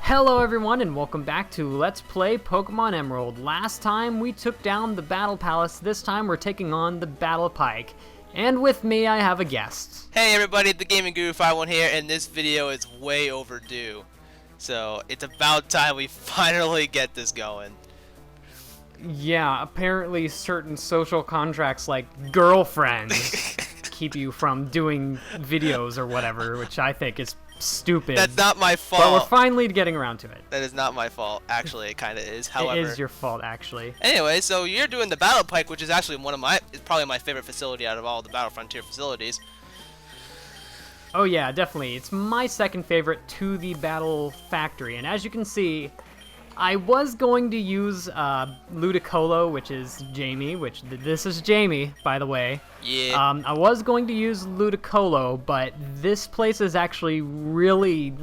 Hello everyone and welcome back to Let's Play Pokemon Emerald. Last time we took down the Battle Palace, this time we're taking on the Battle Pike. And with me I have a guest. Hey everybody, the Gaming Guru 51 here, and this video is way overdue. So it's about time we finally get this going. Yeah, apparently certain social contracts like girlfriends keep you from doing videos or whatever, which I think is stupid. That's not my fault. But we're finally getting around to it. That is not my fault. Actually, it kind of is. However, it is your fault, actually. Anyway, so you're doing the Battle Pike, which is actually it's probably my favorite facility out of all the Battle Frontier facilities. Oh yeah, definitely. It's my second favorite to the Battle Factory, and as you can see, I was going to use Ludicolo, which is Jamie, this is Jamie, by the way. Yeah. I was going to use Ludicolo, but this place is actually really,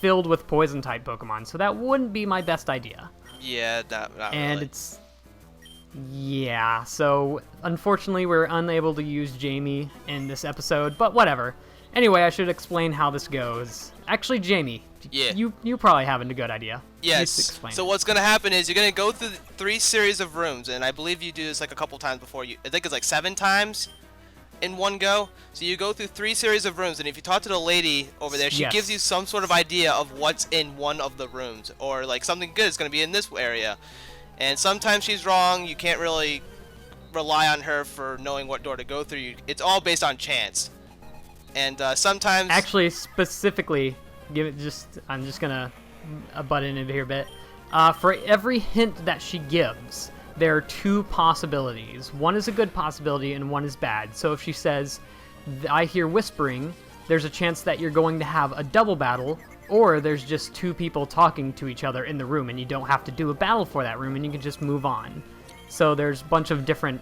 filled with Poison-type Pokemon, so that wouldn't be my best idea. Yeah, not and really. Yeah, so unfortunately we're unable to use Jamie in this episode, but whatever. Anyway, I should explain how this goes. Actually, Jamie, yeah. you probably have a good idea. Yes. So what's going to happen is you're going to go through 3 series of rooms, and I believe you do this like a couple times before. I think it's like 7 times in one go. So you go through 3 series of rooms, and if you talk to the lady over there, she gives you some sort of idea of what's in one of the rooms, or like something good is going to be in this area. And sometimes she's wrong. You can't really rely on her for knowing what door to go through. It's all based on chance. And sometimes... Actually, specifically, I'm just gonna butt in here a bit. For every hint that she gives, there are 2 possibilities. One is a good possibility and one is bad. So if she says, I hear whispering, there's a chance that you're going to have a double battle, or there's just 2 people talking to each other in the room and you don't have to do a battle for that room and you can just move on. So there's a bunch of different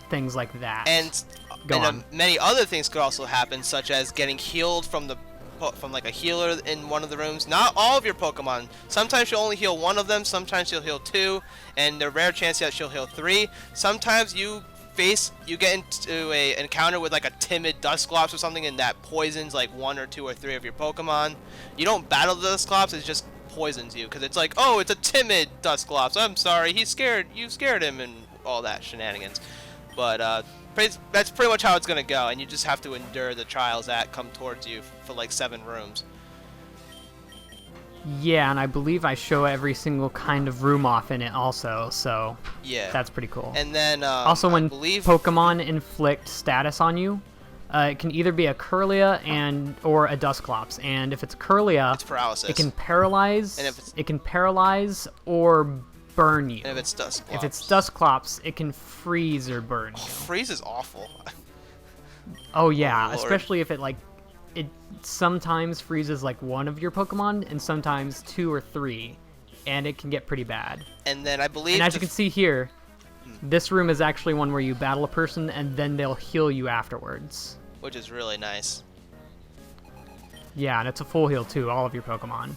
things like that. And many other things could also happen, such as getting healed from like a healer in one of the rooms. Not all of your Pokemon. Sometimes she'll only heal 1 of them. Sometimes she'll heal 2, and the rare chance that she'll heal 3. Sometimes you get into an encounter with like a timid Dusclops or something, and that poisons like 1 or 2 or 3 of your Pokemon. You don't battle the Dusclops. It just poisons you because it's like, oh, it's a timid Dusclops. I'm sorry, he's scared. You scared him, and all that shenanigans. But that's pretty much how it's gonna go, and you just have to endure the trials that come towards you for like 7 rooms. Yeah, and I believe I show every single kind of room off in it also, so yeah, that's pretty cool. And then also, when Pokemon inflict status on you, it can either be a Kirlia or a Dusclops, and if it's Kirlia, it's paralysis. It can paralyze. And if it can paralyze or burn you. And if it's Dusclops. If it's Dusclops, it can freeze or burn you. Freeze is awful. Oh yeah, Lord. especially if it sometimes freezes like 1 of your Pokemon and sometimes 2 or 3, and it can get pretty bad. And then I believe, and as you can see here, this room is actually one where you battle a person and then they'll heal you afterwards. Which is really nice. Yeah, and it's a full heal too, all of your Pokemon.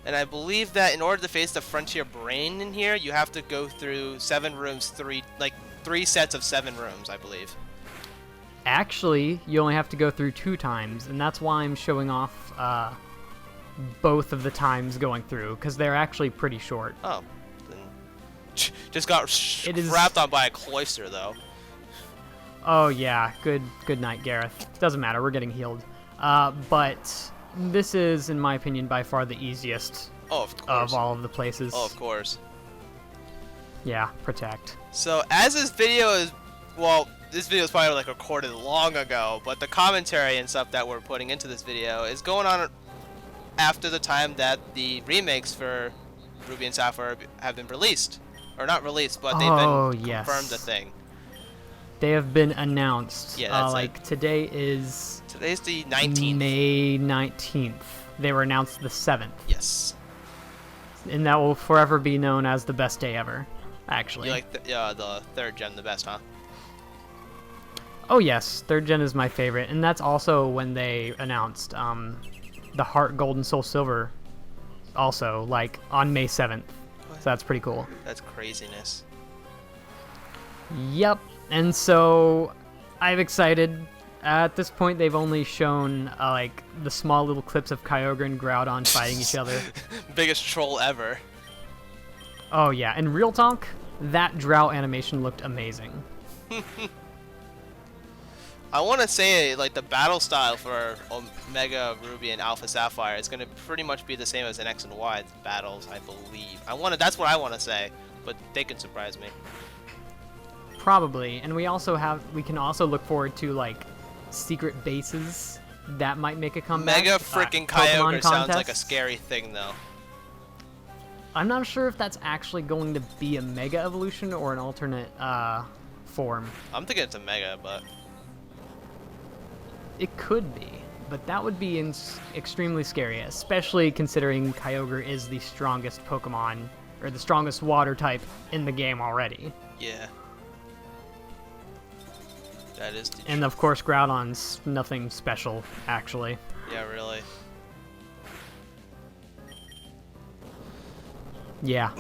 And I believe that in order to face the Frontier Brain in here, you have to go through 7 rooms, 3 sets of 7 rooms, I believe. Actually, you only have to go through 2 times, and that's why I'm showing off both of the times going through, because they're actually pretty short. Oh. Then just got wrapped on by a cloister, though. Oh yeah, good night, Gareth. Doesn't matter, we're getting healed. But this is, in my opinion, by far the easiest of all of the places. Oh, of course. Yeah, protect. So, as this video is, well, this video is probably like recorded long ago, but the commentary and stuff that we're putting into this video is going on after the time that the remakes for Ruby and Sapphire have been released. Or not released, but they've been confirmed a thing. They have been announced. Yeah, that's like today's the 19th. May 19th. They were announced the 7th. Yes. And that will forever be known as the best day ever, actually. You like the 3rd gen the best, huh? Oh yes, 3rd gen is my favorite, and that's also when they announced the Heart Gold and Soul Silver also, like, on May 7th. So that's pretty cool. That's craziness. Yep. And so I'm excited At this point, they've only shown like the small little clips of Kyogre and Groudon fighting each other. Biggest troll ever. Oh yeah, and real talk, that drought animation looked amazing. I want to say like the battle style for Omega Ruby and Alpha Sapphire is going to pretty much be the same as in X and Y battles, I believe. That's what I want to say, but they can surprise me. Probably, and we can also look forward to like secret bases that might make a comeback. Mega freaking Kyogre sounds like a scary thing though. I'm not sure if that's actually going to be a Mega evolution or an alternate form. I'm thinking it's a Mega, but it could be, but that would be extremely scary, especially considering Kyogre is the strongest Pokemon, or the strongest water type in the game already. Yeah. That is the And of course, Groudon's nothing special, actually. Yeah, really. Yeah.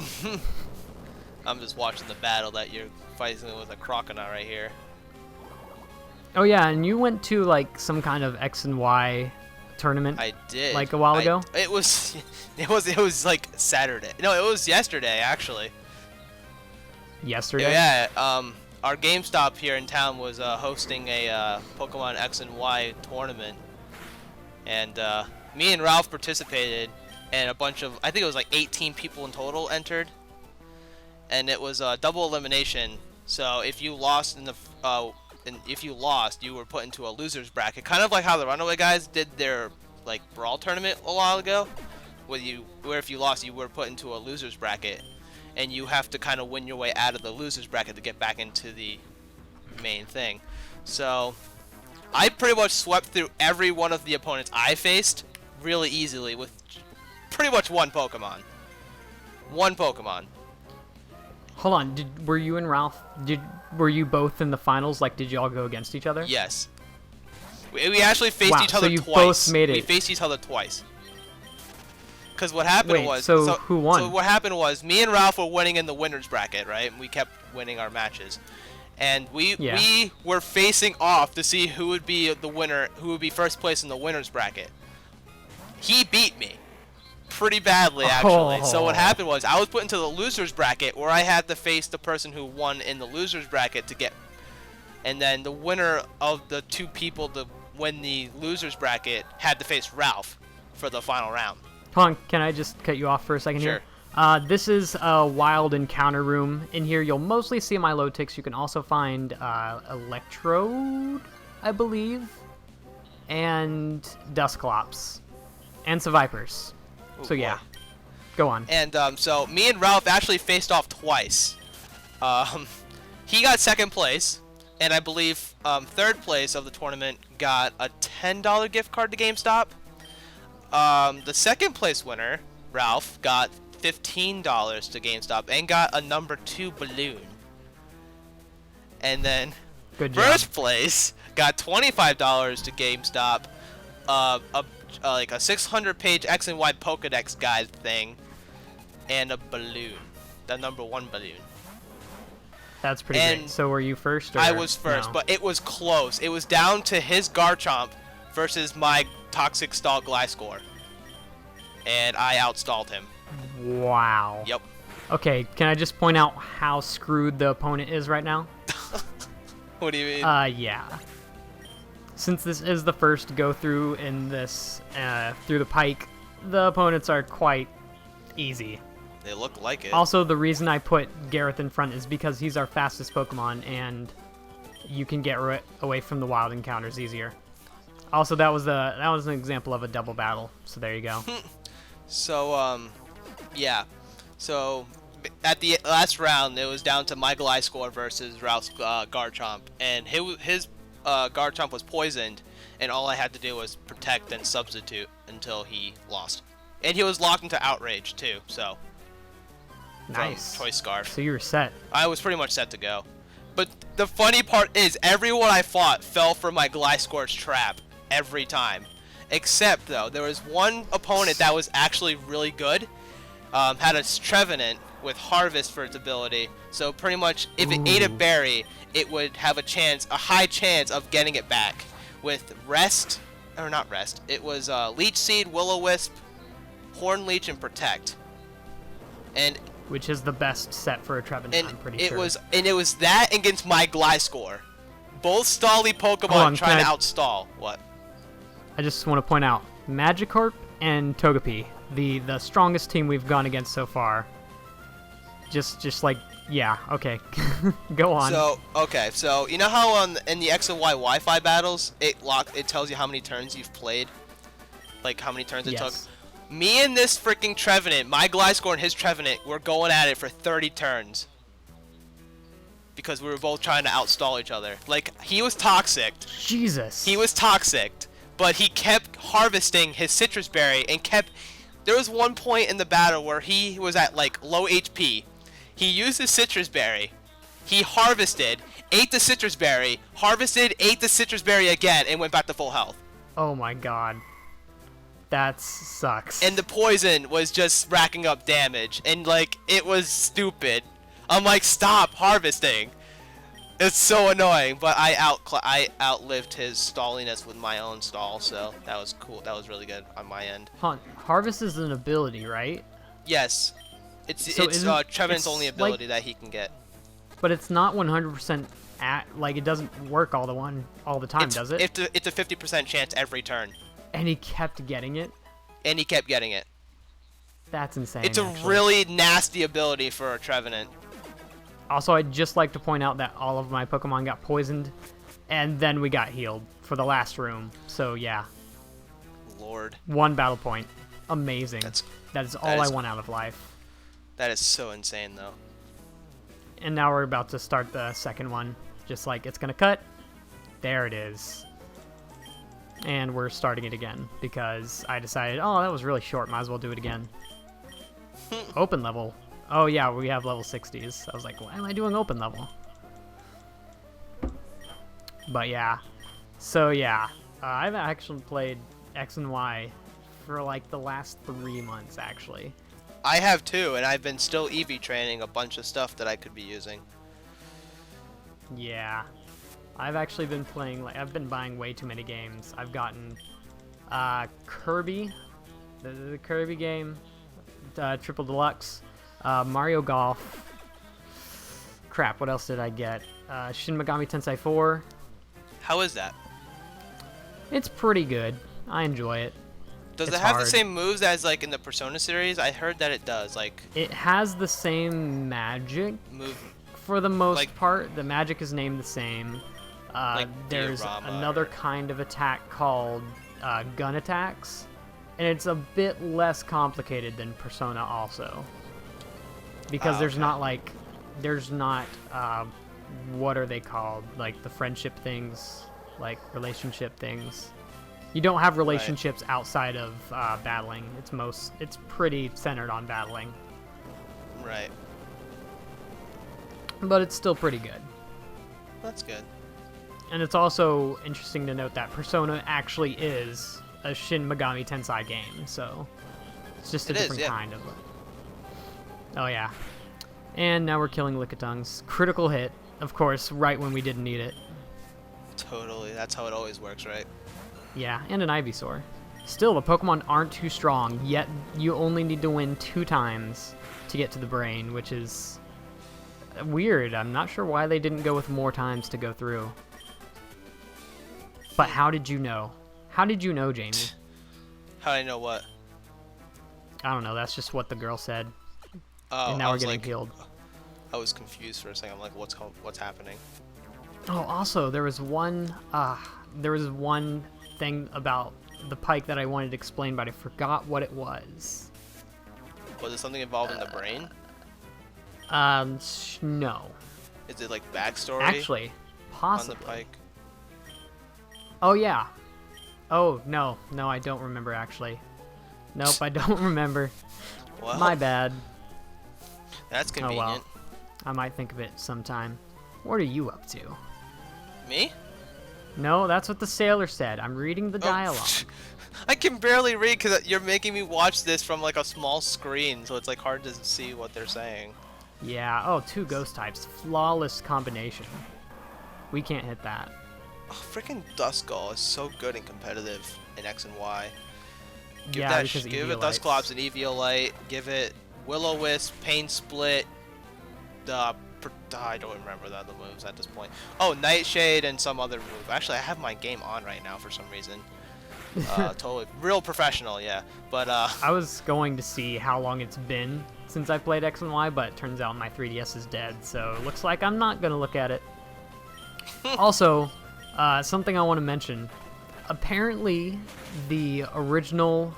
I'm just watching the battle that you're fighting with a Crocodile right here. Oh yeah, and you went to like some kind of X and Y tournament. I did. Like a while ago. It was like Saturday. No, it was yesterday actually. Yesterday. Yeah. Our GameStop here in town was hosting a Pokemon X and Y tournament, and me and Ralph participated, and a bunch of, I think it was like 18 people in total entered, and it was a double elimination. So if you lost you were put into a losers bracket, kind of like how the Runaway guys did their like brawl tournament a while ago, where if you lost, you were put into a losers bracket. And you have to kind of win your way out of the losers bracket to get back into the main thing. So I pretty much swept through every one of the opponents I faced really easily with pretty much one Pokemon. One Pokemon. Hold on, were you and Ralph, were you both in the finals? Like, did you all go against each other? Yes. We actually faced each other so you twice. Both made it. We faced each other twice. Because what happened was... so who won? So what happened was, me and Ralph were winning in the winner's bracket, right? And we kept winning our matches. And we were facing off to see who would be the winner, who would be first place in the winner's bracket. He beat me. Pretty badly, actually. So what happened was, I was put into the loser's bracket, where I had to face the person who won in the loser's bracket to get... And then the winner of the two people to win the loser's bracket had to face Ralph for the final round. Hold on, can I just cut you off for a second here? This is a wild encounter room. In here, you'll mostly see Milotics. You can also find Electrode, I believe, and Dusclops, and Sevipers. So yeah, go on. And so me and Ralph actually faced off twice. He got second place, and I believe third place of the tournament got a $10 gift card to GameStop. The second place winner, Ralph, got $15 to GameStop and got a number 2 balloon. And then first place got $25 to GameStop, like a 600-page X and Y Pokedex guide thing, and a balloon, the number 1 balloon. That's pretty great. So were you first? Or I was first, but it was close. It was down to his Garchomp versus my Toxic Stall Gliscor, and I outstalled him. Wow. Yep. Okay, can I just point out how screwed the opponent is right now? What do you mean? Yeah. Since this is the first go through in this through the Pike, the opponents are quite easy. They look like it. Also, the reason I put Gareth in front is because he's our fastest Pokemon, and you can get away from the wild encounters easier. Also, that was an example of a double battle. So there you go. So yeah. So at the last round, it was down to my Gliscor versus Ralph's Garchomp, and his Garchomp was poisoned, and all I had to do was protect and substitute until he lost. And he was locked into Outrage too. So nice. Choice Scarf. So you were set. I was pretty much set to go. But the funny part is, everyone I fought fell for my Gliscor's trap every time. Except, though, there was one opponent that was actually really good. Had a Trevenant with Harvest for its ability. So pretty much, if it ate a berry, it would have a high chance of getting it back. with Rest, or not Rest. It was Leech Seed, Will-O-Wisp, Horn Leech, and Protect. And Which is the best set for a Trevenant, I'm pretty sure. it was that against my Gliscor. Both stally Pokemon Hold on, trying to outstall. What? I just want to point out, Magikarp and Togepi, the strongest team we've gone against so far. Just like, yeah, okay. Go on. So you know how in the X and Y Wi-Fi battles, it tells you how many turns you've played? Like how many turns it took? Me and this freaking Trevenant, my Gliscor and his Trevenant, were going at it for 30 turns. Because we were both trying to outstall each other. Like, he was toxic. Jesus. He was toxic, but he kept harvesting his Citrus Berry and kept... There was one point in the battle where he was at, like, low HP. He used his Citrus Berry. He harvested, ate the Citrus Berry, harvested, ate the Citrus Berry again, and went back to full health. Oh my god. That sucks. And the poison was just racking up damage, and, like, it was stupid. I'm like, stop harvesting. It's so annoying, but I outlived his stalliness with my own stall, so that was cool. That was really good on my end. Harvest is an ability, right? Yes. It's Trevenant's only ability that he can get. But it's not 100% like it doesn't work all the time, does it? It's a 50% chance every turn. And he kept getting it? And he kept getting it. That's insane. It's a really nasty ability for a Trevenant. Also, I'd just like to point out that all of my Pokemon got poisoned, and then we got healed for the last room. So, yeah. Lord. 1 battle point. Amazing. That is all I want out of life. That is so insane, though. And now we're about to start the second one. Just like it's going to cut. There it is. And we're starting it again because I decided, oh, that was really short. Might as well do it again. Open level. Oh, yeah, we have level 60s. I was like, why am I doing open level? But, yeah. So, yeah. I've actually played X and Y for, like, the last 3 months, actually. I have, too, and I've been still EV training a bunch of stuff that I could be using. Yeah. I've actually been playing, like, I've been buying way too many games. I've gotten Kirby, the Kirby game, Triple Deluxe, Mario Golf. Crap, what else did I get? Shin Megami Tensei 4. How is that? It's pretty good. I enjoy it. Does it have the same moves as, like, in the Persona series? I heard that it does, like... It has the same magic. For the most part. The magic is named the same. There's another kind of attack called gun attacks, and it's a bit less complicated than Persona also, because there's not what are they called, like the friendship things, like relationship things. You don't have relationships outside of battling. It's pretty centered on battling. Right. But it's still pretty good. That's good. And it's also interesting to note that Persona actually is a Shin Megami Tensei game, so it's just a different kind of... Oh, yeah. And now we're killing Lickitungs. Critical hit, of course, right when we didn't need it. Totally. That's how it always works, right? Yeah, and an Ivysaur. Still, the Pokemon aren't too strong, yet you only need to win 2 times to get to the brain, which is weird. I'm not sure why they didn't go with more times to go through. But how did you know? How did you know, Jamie? How did I know what? I don't know. That's just what the girl said. Oh, and now we're getting healed. I was confused for a second. I'm like, what's happening? Oh, also, there was one thing about the Pike that I wanted to explain, but I forgot what it was. Was it something involving the brain? No. Is it like backstory? Actually, possibly. On the Pike? Oh, yeah. Oh, no, I don't remember, actually. Nope, I don't remember. Well, my bad. That's convenient. Oh, well. I might think of it sometime. What are you up to? Me? No, that's what the sailor said. I'm reading the dialogue. I can barely read because you're making me watch this from like a small screen, so it's like hard to see what they're saying. Yeah, oh, 2 ghost types. Flawless combination. We can't hit that. Oh, freaking Duskull is so good and competitive in X and Y. Give Yeah, because give it Eviolites. Dusclops an Eviolite. Give it Will-O-Wisp, Pain Split. I don't remember the other moves at this point. Oh, Nightshade and some other move. Actually, I have my game on right now for some reason. Totally real professional, yeah. But I was going to see how long it's been since I played X and Y, but it turns out my 3DS is dead, so it looks like I'm not gonna look at it. Also, something I want to mention. Apparently, the original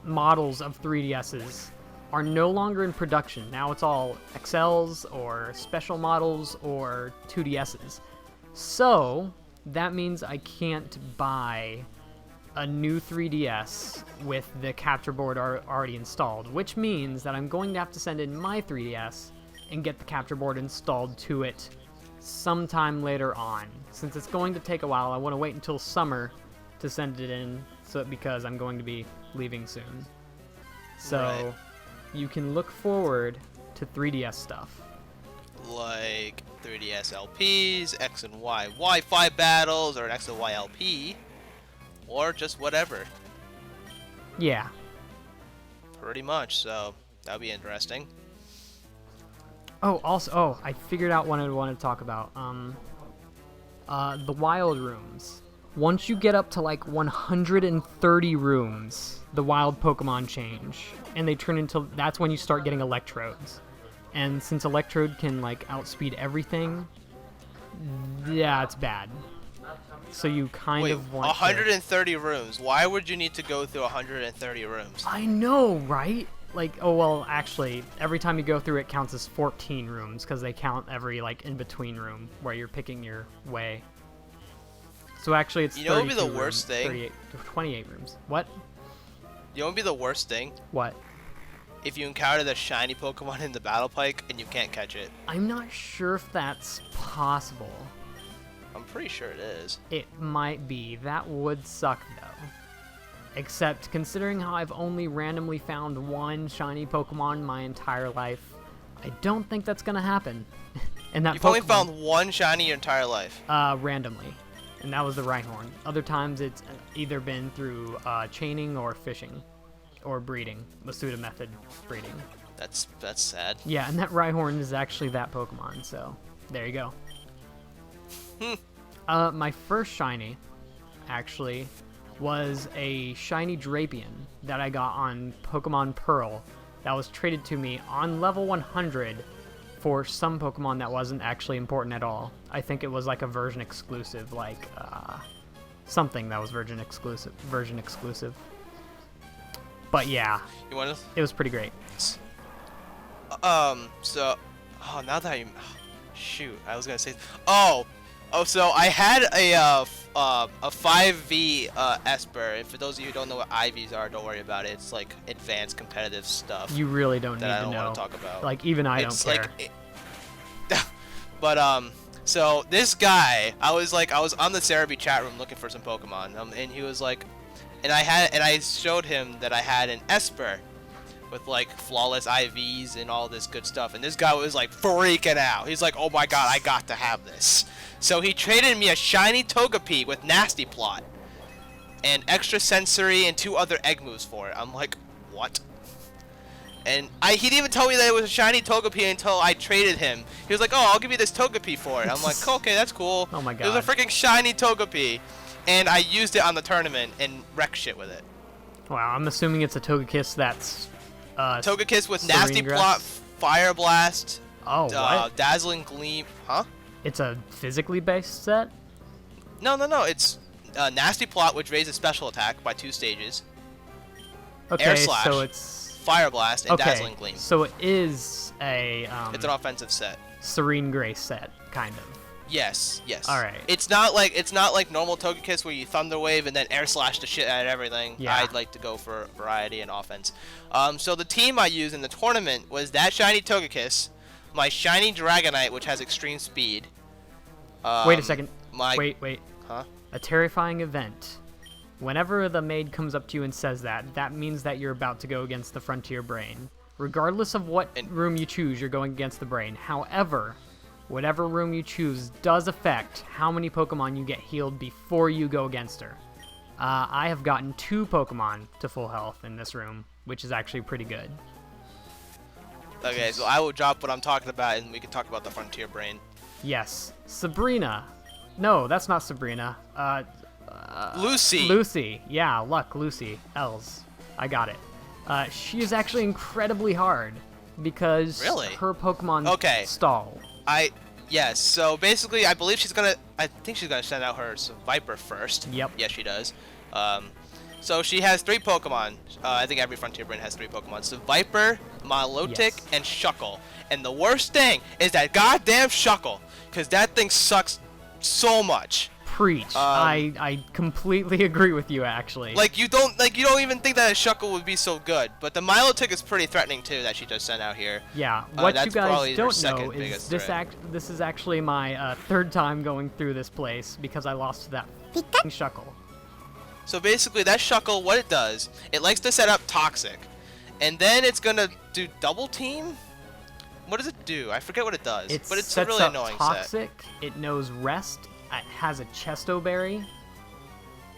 models of 3DSs are no longer in production. Now it's all XLs or special models or 2DSs. So that means I can't buy a new 3DS with the capture board already installed, which means that I'm going to have to send in my 3DS and get the capture board installed to it sometime later on. Since it's going to take a while, I want to wait until summer to send it in, because I'm going to be leaving soon. So Right. you can look forward to 3DS stuff. like 3DS LPs, X and Y Wi-Fi battles, or an X and Y LP, or just whatever. Yeah. Pretty much. So that'll be interesting. Oh, I figured out what I wanted to talk about. The wild rooms. Once you get up to like 130 rooms, the wild Pokemon change, and they turn into. That's when you start getting Electrodes. And since Electrode can like outspeed everything, yeah, it's bad. So you kind Wait, of want 130 rooms. Why would you need to go through 130 rooms? I know, right? Actually, every time you go through it counts as 14 rooms, because they count every, in-between room where you're picking your way. So actually, it's You know what would be the 32 worst rooms, thing? 28 rooms. What? You know what would be the worst thing? What? If you encounter the shiny Pokemon in the Battle Pike and you can't catch it. I'm not sure if that's possible. I'm pretty sure it is. It might be. That would suck, though. Except, considering how I've only randomly found one shiny Pokemon my entire life, I don't think that's gonna happen. And that You've Pokemon, only found one shiny your entire life. randomly. And that was the Rhyhorn. Other times it's either been through chaining or fishing. Or breeding. Masuda method breeding. That's sad. Yeah, and that Rhyhorn is actually that Pokemon, so there you go. My first shiny, actually, was a shiny Drapion that I got on Pokemon Pearl that was traded to me on level 100 for some Pokemon that wasn't actually important at all. I think it was like a version exclusive, something that was version exclusive. But yeah, You want to? it was pretty great. Now that I, shoot, I was gonna say, so I had a 5V Esper, and for those of you who don't know what IVs are, don't worry about it. It's like advanced competitive stuff You really don't need that I to don't know. want to talk about. Like, even I It's don't care. but so this guy, I was on the Cerebi chat room looking for some Pokemon, and he was like, and I showed him that I had an Esper with like flawless IVs and all this good stuff, and this guy was like freaking out. He's like, oh my god, I got to have this. So he traded me a shiny Togepi with Nasty Plot and extra sensory and 2 other egg moves for it. I'm like, what? And he didn't even tell me that it was a shiny Togepi until I traded him. He was like, oh, I'll give you this Togepi for it. I'm like, okay, that's cool. Oh my It was a god. freaking shiny Togepi. And I used it on the tournament and wrecked shit with it. Wow, I'm assuming it's a Togekiss that's Togekiss with Serene Nasty Grass? Plot, Fire Blast, Oh, what? Dazzling Gleam. Huh? It's a physically based set? No. It's Nasty Plot, which raises special attack by 2 stages. Okay, Air Slash. so it's Fire Blast and okay. Dazzling Gleam. So it is a It's an offensive set. Serene Grace set, kind of. Yes. All right. It's not like normal Togekiss where you Thunder Wave and then Air Slash the shit out of everything. Yeah. I'd like to go for variety and offense. So the team I used in the tournament was that shiny Togekiss, my shiny Dragonite, which has extreme speed. Wait a second. Wait. Huh? A terrifying event. Whenever the maid comes up to you and says that, that means that you're about to go against the Frontier Brain. Regardless of what room you choose, you're going against the Brain. However, whatever room you choose does affect how many Pokemon you get healed before you go against her. I have gotten 2 Pokemon to full health in this room, which is actually pretty good. Okay, so I will drop what I'm talking about, and we can talk about the Frontier Brain. Yes, Sabrina. No, that's not Sabrina. Lucy. Lucy. Yeah, luck, Lucy. L's. I got it. She is actually incredibly hard because her Pokemon stall. Yes, so basically I think she's gonna send out her Viper first. Yep. Yes, she does. So she has 3 Pokemon. I think every Frontier Brain has 3 Pokemon. So Viper, Milotic, and Shuckle. And the worst thing is that goddamn Shuckle, because that thing sucks so much. Preach. I completely agree with you, actually. You don't even think that a Shuckle would be so good, but the Milotic is pretty threatening too that she just sent out here. Yeah. What you guys don't know is this is actually my 3rd time going through this place because I lost to that Shuckle. So basically, that Shuckle, what it does, it likes to set up Toxic, and then it's gonna do Double Team. What does it do? I forget what it does, but it's a really annoying Toxic. It knows Rest. It has a Chesto Berry.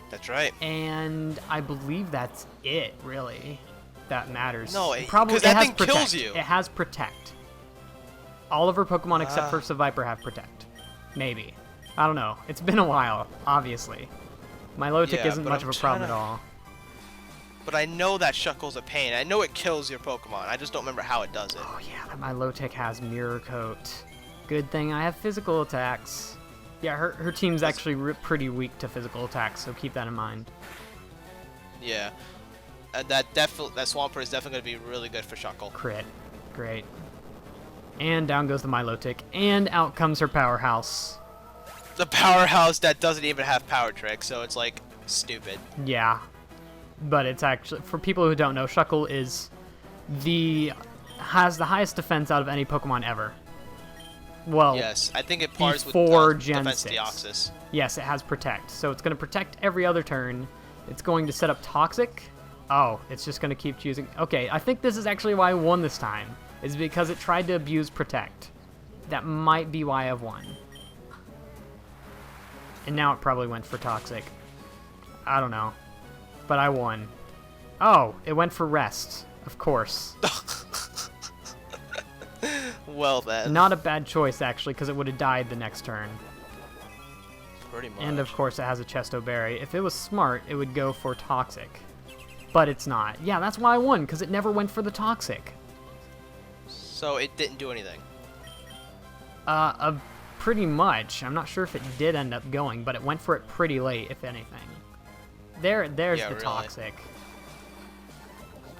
That's right. And I believe that's it, really. That matters. No, because that thing kills you. It has Protect. All of her Pokemon except for Viper have Protect. Maybe. I don't know. It's been a while, obviously. Milotic isn't much of a problem at all. But I know that Shuckle's a pain. I know it kills your Pokemon. I just don't remember how it does it. Oh yeah, that Milotic has Mirror Coat. Good thing I have physical attacks. Yeah, her team's actually pretty weak to physical attacks, so keep that in mind. Yeah. That Swampert is definitely going to be really good for Shuckle. Crit. Great. And down goes the Milotic, and out comes her Powerhouse. The Powerhouse that doesn't even have Power Trick, so it's like stupid. Yeah. But it's actually, for people who don't know, Shuckle has the highest defense out of any Pokemon ever. Well, yes, I think it pars with Defense Deoxys. Yes, it has Protect, so it's going to protect every other turn. It's going to set up Toxic. Oh, it's just going to keep choosing. Okay, I think this is actually why I won this time, is because it tried to abuse Protect. That might be why I've won. And now it probably went for Toxic. I don't know. But I won. Oh, it went for Rest. Of course. Well then. Not a bad choice, actually, because it would have died the next turn. Pretty much. And of course it has a Chesto Berry. If it was smart, it would go for Toxic. But it's not. Yeah, that's why I won, because it never went for the Toxic. So it didn't do anything? Pretty much. I'm not sure if it did end up going, but it went for it pretty late, if anything. There's the really. Toxic.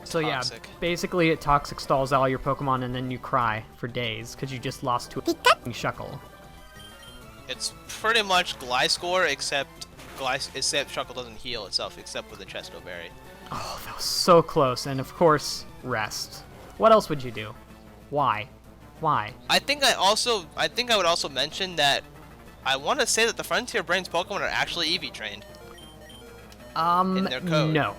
So yeah, basically it Toxic stalls all your Pokemon and then you cry for days because you just lost to a Shuckle. It's pretty much Gliscor, except Shuckle doesn't heal itself except with the Chesto Berry. Oh, that was so close. And of course, Rest. What else would you do? Why? Why? I think I would also mention that I want to say that the Frontier Brains Pokemon are actually EV trained. In their code. No.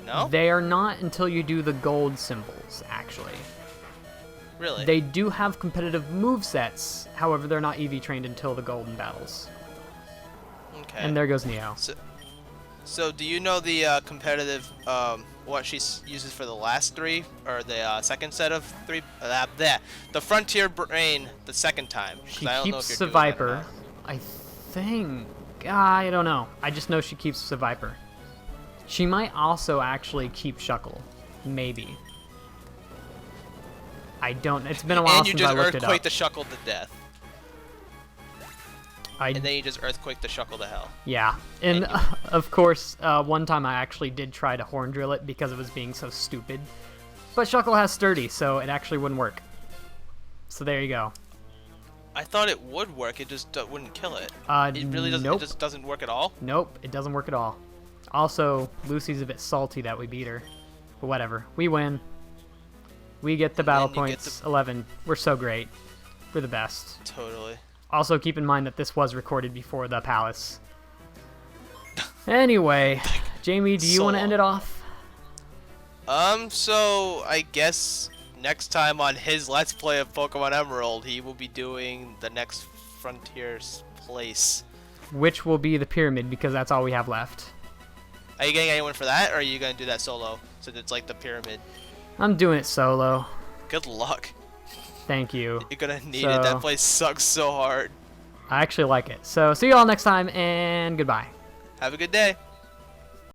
No? They are not until you do the gold symbols, actually. Really? They do have competitive movesets, however, they're not EV trained until the golden battles. Okay. And there goes Neo. So do you know the competitive, what she uses for the last 3, or the second set of 3? The Frontier Brain the second time. She keeps the Viper. I think. I don't know. I just know she keeps the Viper. She might also actually keep Shuckle. Maybe. I don't. It's been a while since I looked it up. And you just Earthquake the Shuckle to death. And then you just Earthquake the Shuckle to hell. Yeah. And of course, one time I actually did try to Horn Drill it because it was being so stupid. But Shuckle has Sturdy, so it actually wouldn't work. So there you go. I thought it would work, it just wouldn't kill it. It really doesn't. Nope. It just doesn't work at all? Nope, it doesn't work at all. Also, Lucy's a bit salty that we beat her. But whatever. We win. We get the battle points. 11. We're so great. We're the best. Totally. Also, keep in mind that this was recorded before the palace. Anyway, Jamie, do you want to end it off? So I guess next time on his Let's Play of Pokemon Emerald, he will be doing the next Frontier's place. Which will be the pyramid, because that's all we have left. Are you getting anyone for that, or are you going to do that solo? So it's like the pyramid. I'm doing it solo. Good luck. Thank you. You're going to need it. That place sucks so hard. I actually like it. So see you all next time, and goodbye. Have a good day.